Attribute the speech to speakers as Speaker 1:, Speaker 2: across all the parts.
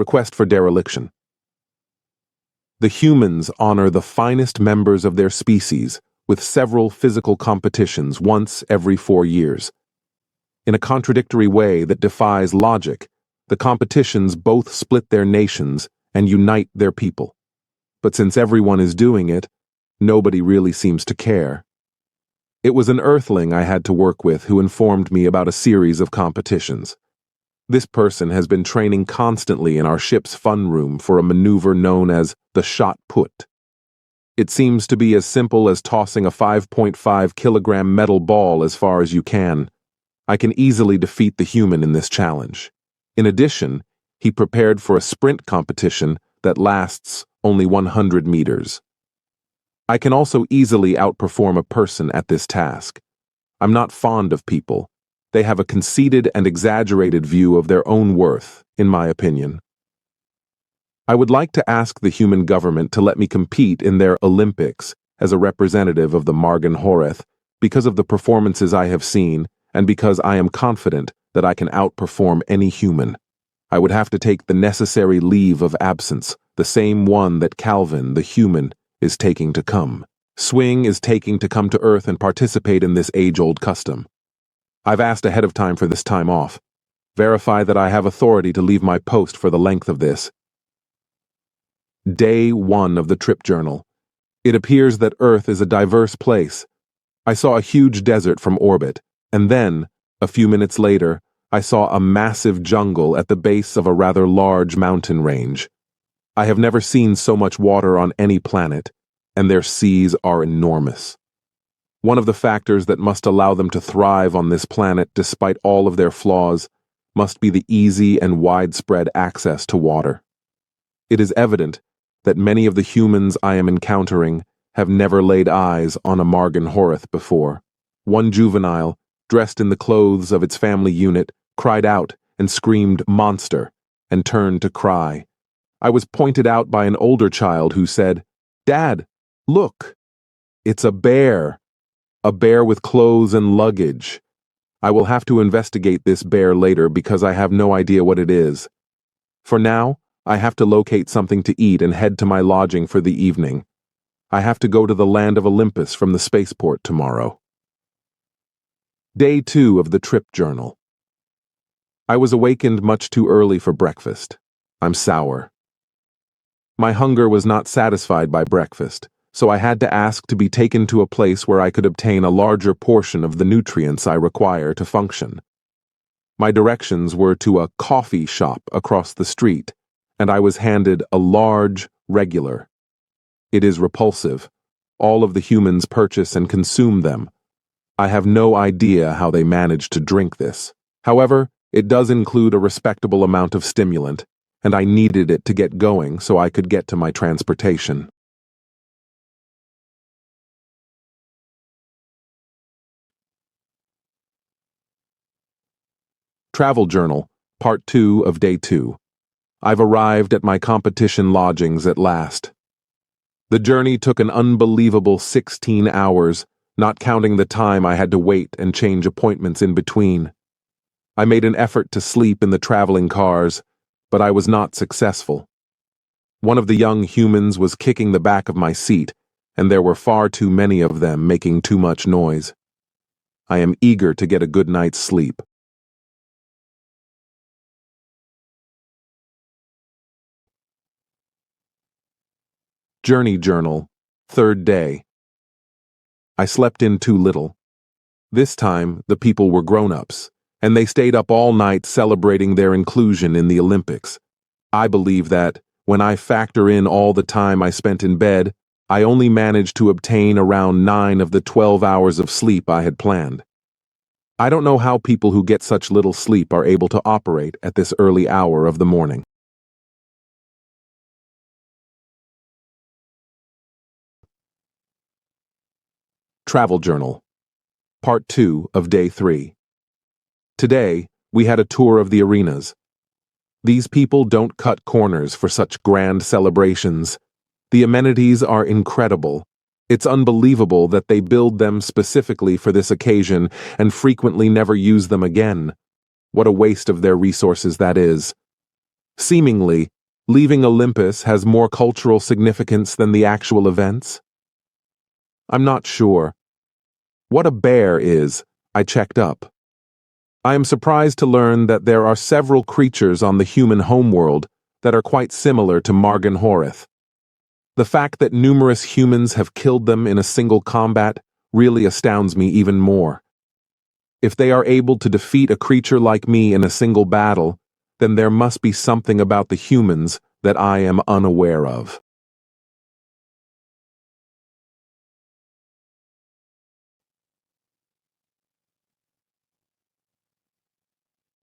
Speaker 1: Request for dereliction. The humans honor the finest members of their species with several physical competitions once every 4 years. In a contradictory way that defies logic, the competitions both split their nations and unite their people. But since everyone is doing it, nobody really seems to care. It was an Earthling I had to work with who informed me about a series of competitions. This person has been training constantly in our ship's fun room for a maneuver known as the shot put. It seems to be as simple as tossing a 5.5 kilogram metal ball as far as you can. I can easily defeat the human in this challenge. In addition, he prepared for a sprint competition that lasts only 100 meters. I can also easily outperform a person at this task. I'm not fond of people. They have a conceited and exaggerated view of their own worth, in my opinion. I would like to ask the human government to let me compete in their Olympics as a representative of the Margan Horeth because of the performances I have seen and because I am confident that I can outperform any human. I would have to take the necessary leave of absence, the same one that Calvin, the human, is taking to come. Swing is taking to come to Earth and participate in this age-old custom. I've asked ahead of time for this time off. Verify that I have authority to leave my post for the length of this. Day 1 of the trip journal. It appears that Earth is a diverse place. I saw a huge desert from orbit, and then, a few minutes later, I saw a massive jungle at the base of a rather large mountain range. I have never seen so much water on any planet, and their seas are enormous. One of the factors that must allow them to thrive on this planet despite all of their flaws must be the easy and widespread access to water. It is evident that many of the humans I am encountering have never laid eyes on a Margan Horeth before. One juvenile, dressed in the clothes of its family unit, cried out and screamed "monster" and turned to cry. I was pointed out by an older child who said, "Dad, look, it's a bear with clothes and luggage. I will have to investigate this bear later because I have no idea what it is. For now, I have to locate something to eat and head to my lodging for the evening. I have to go to the land of Olympus from the spaceport tomorrow." Day 2 of the trip journal. I was awakened much too early for breakfast. I'm sour. My hunger was not satisfied by breakfast, so I had to ask to be taken to a place where I could obtain a larger portion of the nutrients I require to function. My directions were to a coffee shop across the street, and I was handed a large regular. It is repulsive. All of the humans purchase and consume them. I have no idea how they manage to drink this. However, it does include a respectable amount of stimulant, and I needed it to get going so I could get to my transportation. Travel Journal, Part 2 of Day 2. I've arrived at my competition lodgings at last. The journey took an unbelievable 16 hours, not counting the time I had to wait and change appointments in between. I made an effort to sleep in the traveling cars, but I was not successful. One of the young humans was kicking the back of my seat, and there were far too many of them making too much noise. I am eager to get a good night's sleep. Journey Journal, 3rd day. I slept in too little. This time, the people were grown-ups, and they stayed up all night celebrating their inclusion in the Olympics. I believe that, when I factor in all the time I spent in bed, I only managed to obtain around 9 of the 12 hours of sleep I had planned. I don't know how people who get such little sleep are able to operate at this early hour of the morning. Travel Journal, Part 2 of Day 3. Today, we had a tour of the arenas. These people don't cut corners for such grand celebrations. The amenities are incredible. It's unbelievable that they build them specifically for this occasion and frequently never use them again. What a waste of their resources that is. Seemingly, leaving Olympus has more cultural significance than the actual events? I'm not sure. What a bear is, I checked up. I am surprised to learn that there are several creatures on the human homeworld that are quite similar to Margan-Horeth. The fact that numerous humans have killed them in a single combat really astounds me even more. If they are able to defeat a creature like me in a single battle, then there must be something about the humans that I am unaware of.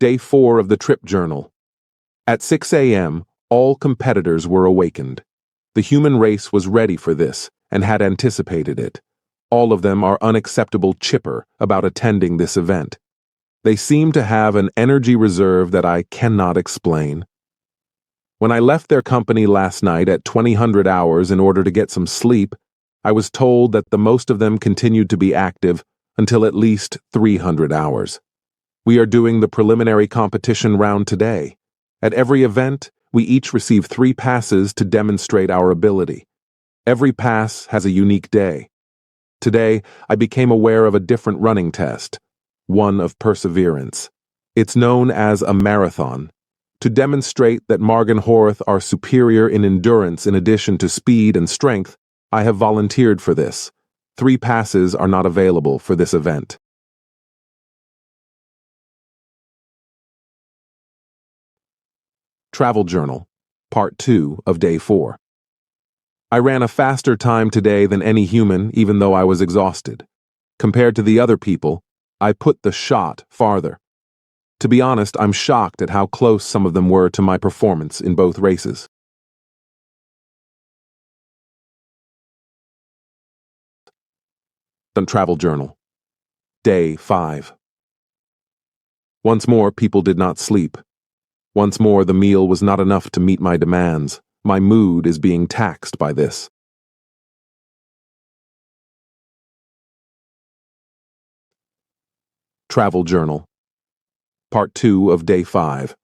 Speaker 1: Day 4 of the trip journal. At 6 a.m., all competitors were awakened. The human race was ready for this and had anticipated it. All of them are unacceptable chipper about attending this event. They seem to have an energy reserve that I cannot explain. When I left their company last night at 2000 hours in order to get some sleep, I was told that the most of them continued to be active until at least 300 hours. We are doing the preliminary competition round today. At every event, we each receive 3 passes to demonstrate our ability. Every pass has a unique day. Today, I became aware of a different running test, one of perseverance. It's known as a marathon. To demonstrate that Margan-Horeth are superior in endurance in addition to speed and strength, I have volunteered for this. 3 passes are not available for this event. Travel Journal, Part 2 of Day 4. I ran a faster time today than any human, even though I was exhausted. Compared to the other people, I put the shot farther. To be honest, I'm shocked at how close some of them were to my performance in both races. Travel Journal, Day 5. Once more, people did not sleep. Once more, the meal was not enough to meet my demands. My mood is being taxed by this. Travel Journal, Part 2 of Day 5.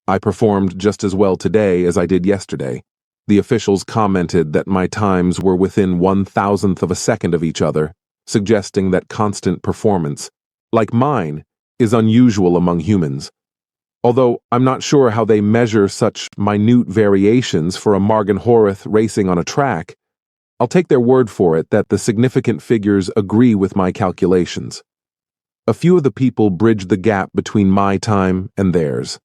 Speaker 1: I performed just as well today as I did yesterday. The officials commented that my times were within 1,000th of a second of each other, suggesting that constant performance, like mine, is unusual among humans. Although I'm not sure how they measure such minute variations for a Margan-Horeth racing on a track, I'll take their word for it that the significant figures agree with my calculations. A few of the people bridge the gap between my time and theirs.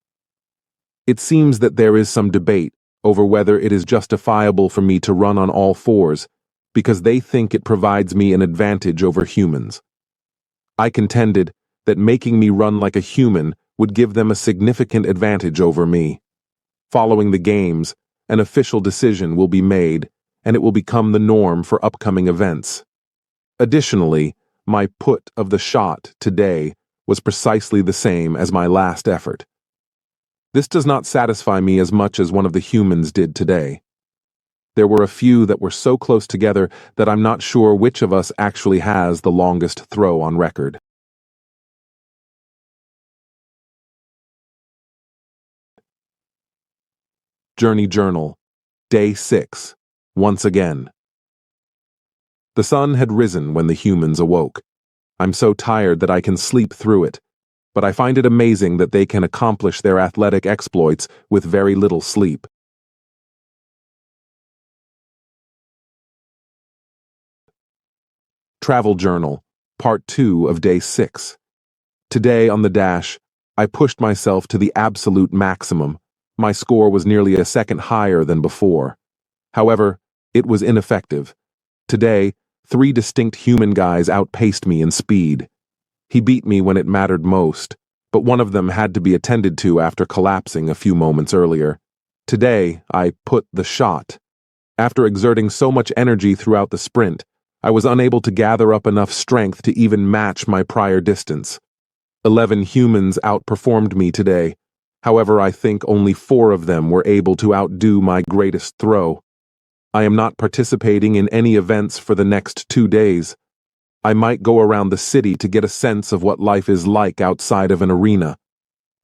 Speaker 1: It seems that there is some debate over whether it is justifiable for me to run on all fours because they think it provides me an advantage over humans. I contended that making me run like a human would give them a significant advantage over me. Following the games, an official decision will be made, and it will become the norm for upcoming events. Additionally, my put of the shot today was precisely the same as my last effort. This does not satisfy me as much as one of the humans did today. There were a few that were so close together that I'm not sure which of us actually has the longest throw on record. Journey Journal, Day 6, once again. The sun had risen when the humans awoke. I'm so tired that I can sleep through it, but I find it amazing that they can accomplish their athletic exploits with very little sleep. Travel Journal, Part 2 of Day 6. Today on the dash, I pushed myself to the absolute maximum. My score was nearly a second higher than before. However, it was ineffective. Today, 3 distinct human guys outpaced me in speed. He beat me when it mattered most, but one of them had to be attended to after collapsing a few moments earlier. Today, I put the shot. After exerting so much energy throughout the sprint, I was unable to gather up enough strength to even match my prior distance. 11 humans outperformed me today. However, I think only 4 of them were able to outdo my greatest throw. I am not participating in any events for the next 2 days. I might go around the city to get a sense of what life is like outside of an arena.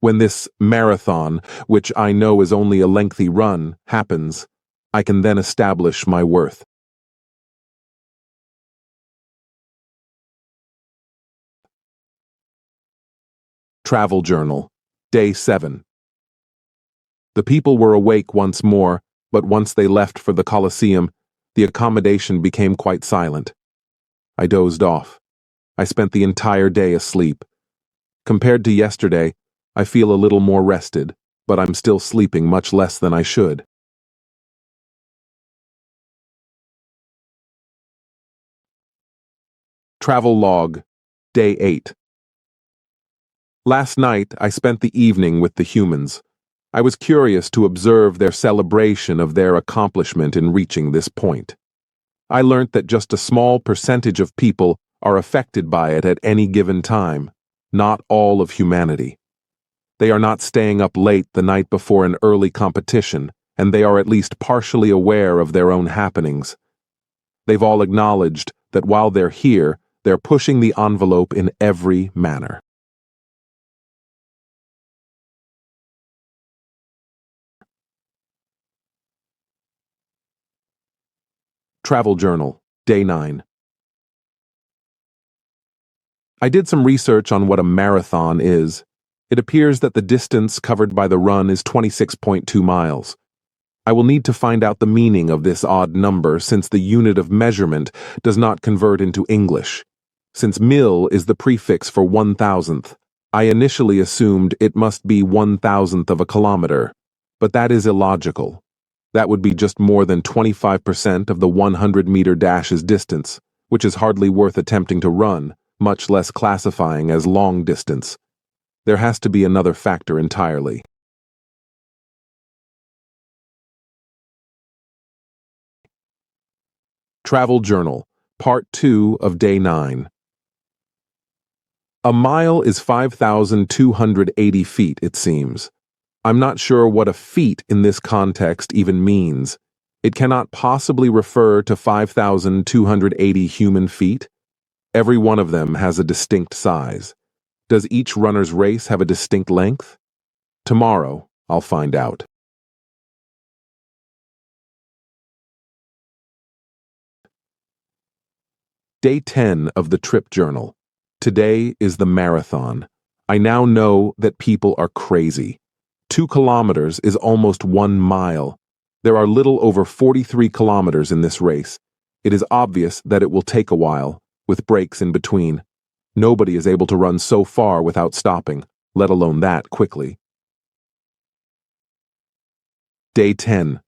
Speaker 1: When this marathon, which I know is only a lengthy run, happens, I can then establish my worth. Travel Journal, Day 7. The people were awake once more, but once they left for the Colosseum, the accommodation became quite silent. I dozed off. I spent the entire day asleep. Compared to yesterday, I feel a little more rested, but I'm still sleeping much less than I should. Travel Log, Day 8. Last night, I spent the evening with the humans. I was curious to observe their celebration of their accomplishment in reaching this point. I learnt that just a small percentage of people are affected by it at any given time, not all of humanity. They are not staying up late the night before an early competition, and they are at least partially aware of their own happenings. They've all acknowledged that while they're here, they're pushing the envelope in every manner. Travel Journal, Day 9. I did some research on what a marathon is. It appears that the distance covered by the run is 26.2 miles. I will need to find out the meaning of this odd number since the unit of measurement does not convert into English. Since mil is the prefix for 1,000th, I initially assumed it must be 1,000th of a kilometer, but that is illogical. That would be just more than 25% of the 100-meter dash's distance, which is hardly worth attempting to run, much less classifying as long distance. There has to be another factor entirely. Travel Journal, Part 2 of Day 9. A mile is 5,280 feet, it seems. I'm not sure what a feet in this context even means. It cannot possibly refer to 5,280 human feet. Every one of them has a distinct size. Does each runner's race have a distinct length? Tomorrow, I'll find out. Day 10 of the Trip Journal. Today is the marathon. I now know that people are crazy. 2 kilometers is almost 1 mile. There are little over 43 kilometers in this race. It is obvious that it will take a while, with breaks in between. Nobody is able to run so far without stopping, let alone that quickly. Day 10.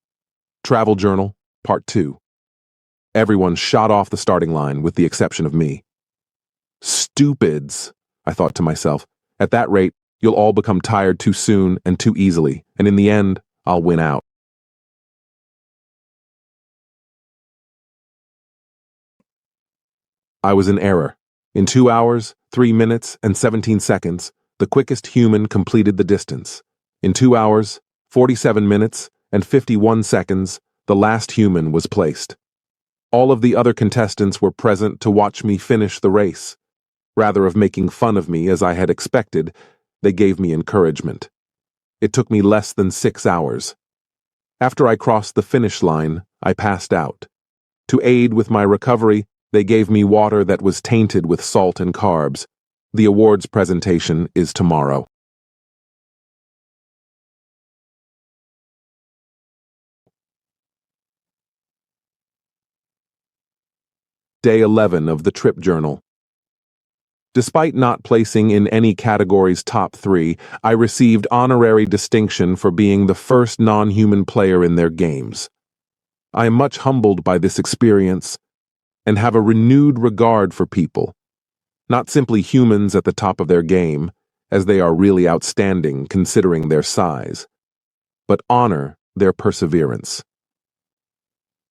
Speaker 1: Travel Journal, Part 2. Everyone shot off the starting line with the exception of me. Stupids, I thought to myself. At that rate, you'll all become tired too soon and too easily, and in the end, I'll win out. I was in error. In 2 hours, 3 minutes, and 17 seconds, the quickest human completed the distance. In 2 hours, 47 minutes, and 51 seconds, the last human was placed. All of the other contestants were present to watch me finish the race. Rather of making fun of me as I had expected, they gave me encouragement. It took me less than 6 hours. After I crossed the finish line, I passed out. To aid with my recovery, they gave me water that was tainted with salt and carbs. The awards presentation is tomorrow. Day 11 of the Trip Journal. Despite not placing in any category's top 3, I received honorary distinction for being the first non-human player in their games. I am much humbled by this experience and have a renewed regard for people, not simply humans at the top of their game, as they are really outstanding considering their size, but honor their perseverance.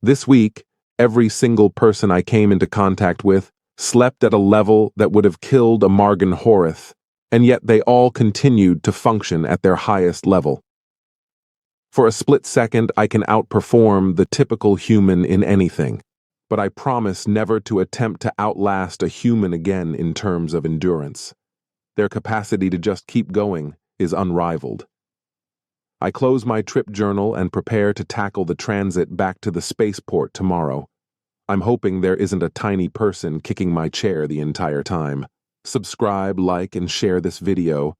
Speaker 1: This week, every single person I came into contact with slept at a level that would have killed a Margan Horace, and yet they all continued to function at their highest level. For a split second, I can outperform the typical human in anything, but I promise never to attempt to outlast a human again in terms of endurance. Their capacity to just keep going is unrivaled. I close my trip journal and prepare to tackle the transit back to the spaceport tomorrow. I'm hoping there isn't a tiny person kicking my chair the entire time. Subscribe, like, and share this video.